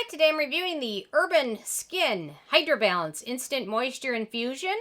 Hi, today I'm reviewing the Urban Skin Hydra Balance Instant Moisture Infusion.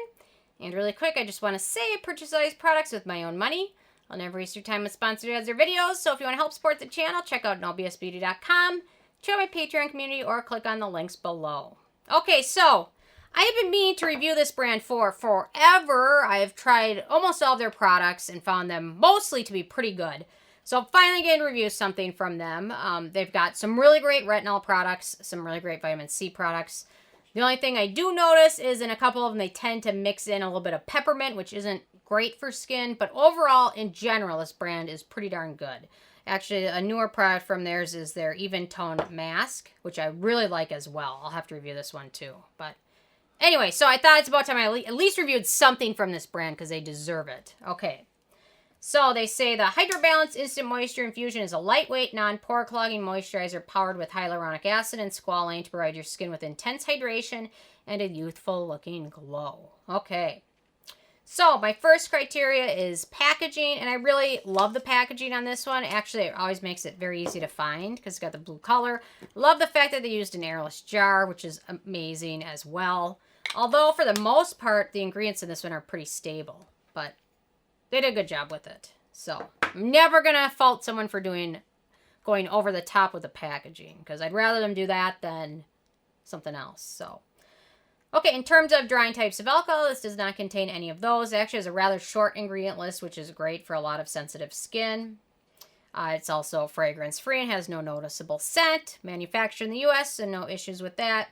And really quick, I just want to say I purchase all these products with my own money. I'll never waste your time with sponsored ads or videos, so if you want to help support the channel, check out nobsbeauty.com, check out my Patreon community, or click on the links below. Okay, so I have been meaning to review this brand for forever. I have tried almost all of their products and found them mostly to be pretty good. So finally getting to review something from them. They've got some really great retinol products, some really great vitamin C products. The only thing I do notice is in a couple of them they tend to mix in a little bit of peppermint, which isn't great for skin. But overall, in general, this brand is pretty darn good. Actually, a newer product from theirs is their Even Tone Mask, which I really like as well. I'll have to review this one too. But anyway, so I thought it's about time I at least reviewed something from this brand because they deserve it. Okay. So they say the Hydra Balance Instant Moisture Infusion is a lightweight, non-pore clogging moisturizer powered with hyaluronic acid and squalane to provide your skin with intense hydration and a youthful looking glow. Okay. So my first criteria is packaging, and I really love the packaging on this one. Actually, it always makes it very easy to find because it's got the blue color. Love the fact that they used an airless jar, which is amazing as well. Although for the most part, the ingredients in this one are pretty stable, but they did a good job with it. So I'm never going to fault someone for going over the top with the packaging because I'd rather them do that than something else. So, okay, in terms of drying types of alcohol, this does not contain any of those. It actually has a rather short ingredient list, which is great for a lot of sensitive skin. It's also fragrance-free and has no noticeable scent. Manufactured in the U.S., so no issues with that.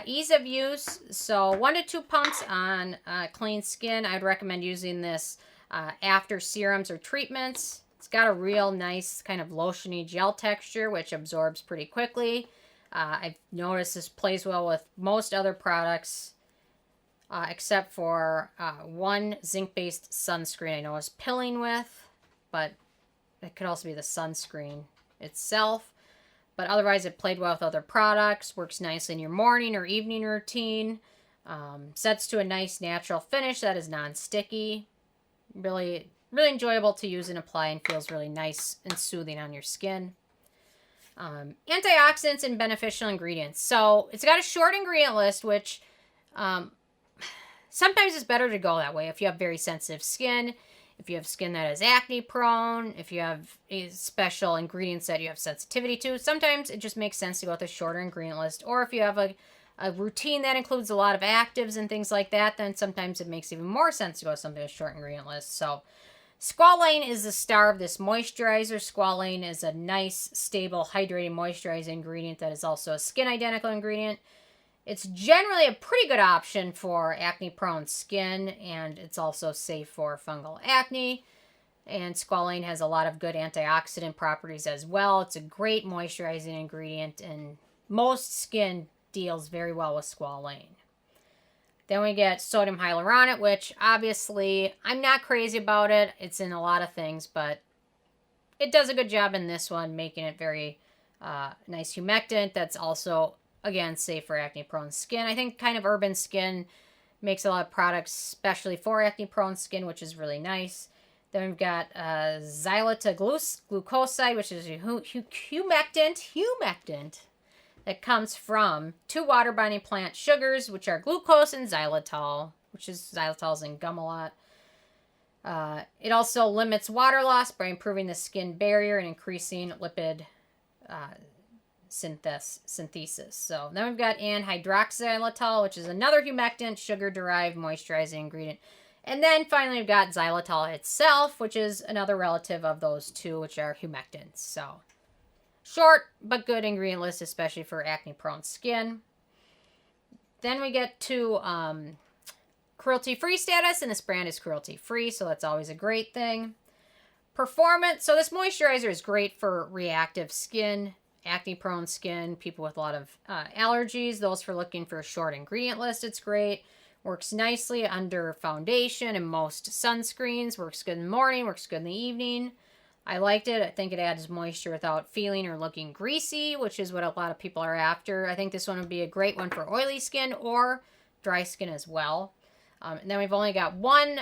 Ease of use, so 1 to 2 pumps on clean skin. I'd recommend using this after serums or treatments. It's got a real nice kind of lotiony gel texture, which absorbs pretty quickly. I've noticed this plays well with most other products, except for one zinc-based sunscreen I know is pilling with, but it could also be the sunscreen itself. But otherwise, it played well with other products, works nicely in your morning or evening routine, sets to a nice natural finish that is non-sticky. Really, really enjoyable to use and apply and feels really nice and soothing on your skin. Antioxidants and beneficial ingredients. So it's got a short ingredient list, which sometimes it's better to go that way if you have very sensitive skin, if you have skin that is acne prone, if you have special ingredients that you have sensitivity to. Sometimes it just makes sense to go with a shorter ingredient list. Or if you have a routine that includes a lot of actives and things like that, then sometimes it makes even more sense to go with something with a short ingredient list. So Squalane is the star of this moisturizer. Squalane is a nice, stable, hydrating, moisturizing ingredient that is also a skin-identical ingredient. It's generally a pretty good option for acne-prone skin, and it's also safe for fungal acne. And Squalane has a lot of good antioxidant properties as well. It's a great moisturizing ingredient, and most skin deals very well with Squalane. Then we get sodium hyaluronate, which obviously I'm not crazy about it. It's in a lot of things, but it does a good job in this one, making it very nice humectant. That's also, again, safe for acne-prone skin. I think kind of Urban Skin makes a lot of products especially for acne-prone skin, which is really nice. Then we've got Xylitylglucoside, which is a humectant that comes from 2 water-binding plant sugars, which are glucose and xylitol, which is xylitol's in gum a lot. It also limits water loss by improving the skin barrier and increasing lipid synthesis. So then we've got Anhydroxylitol, which is another humectant, sugar-derived moisturizing ingredient. And then finally we've got xylitol itself, which is another relative of those two, which are humectants. So short but good ingredient list, especially for acne-prone skin. Then we get to cruelty-free status, and this brand is cruelty-free, so that's always a great thing. Performance. So this moisturizer is great for reactive skin, acne-prone skin, people with a lot of allergies, those for looking for a short ingredient list, it's great. Works nicely under foundation and most sunscreens. Works good in the morning, works good in the evening. I liked it. I think it adds moisture without feeling or looking greasy, which is what a lot of people are after. I think this one would be a great one for oily skin or dry skin as well. And then we've only got one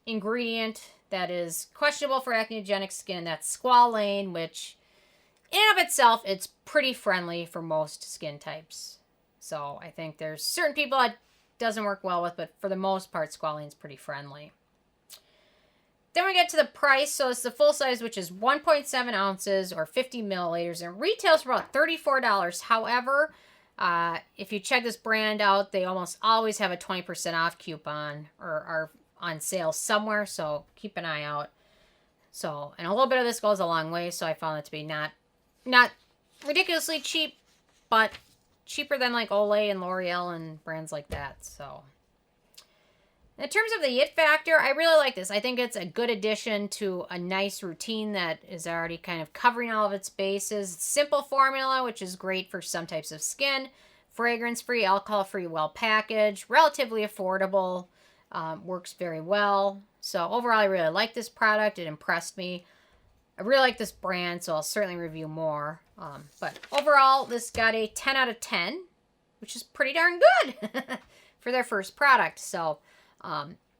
ingredient that is questionable for acnegenic skin. That's Squalane, which in and of itself, it's pretty friendly for most skin types. So I think there's certain people it doesn't work well with, but for the most part, Squalane's pretty friendly. Then we get to the price. So it's the full size, which is 1.7 ounces or 50 milliliters. And retails for about $34. However, if you check this brand out, they almost always have a 20% off coupon or are on sale somewhere. So keep an eye out. So, and a little bit of this goes a long way. So I found it to be not ridiculously cheap, but cheaper than like Olay and L'Oreal and brands like that. So in terms of the it factor, I really like this. I think it's a good addition to a nice routine that is already kind of covering all of its bases. Simple formula, which is great for some types of skin. Fragrance-free, alcohol-free, well-packaged, relatively affordable, works very well. So overall, I really like this product. It impressed me. I really like this brand, so I'll certainly review more. But overall, this got a 10 out of 10, which is pretty darn good for their first product. So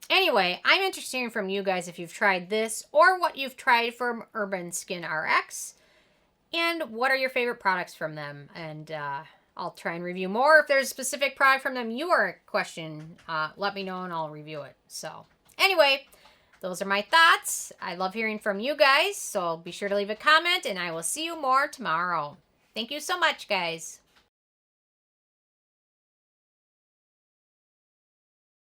anyway, I'm interested in from you guys if you've tried this or what you've tried from Urban Skin RX and what are your favorite products from them. And I'll try and review more. If there's a specific product from them you are questioning, let me know and I'll review it. So anyway, those are my thoughts. I love hearing from you guys, so be sure to leave a comment and I will see you more tomorrow. Thank you so much, guys.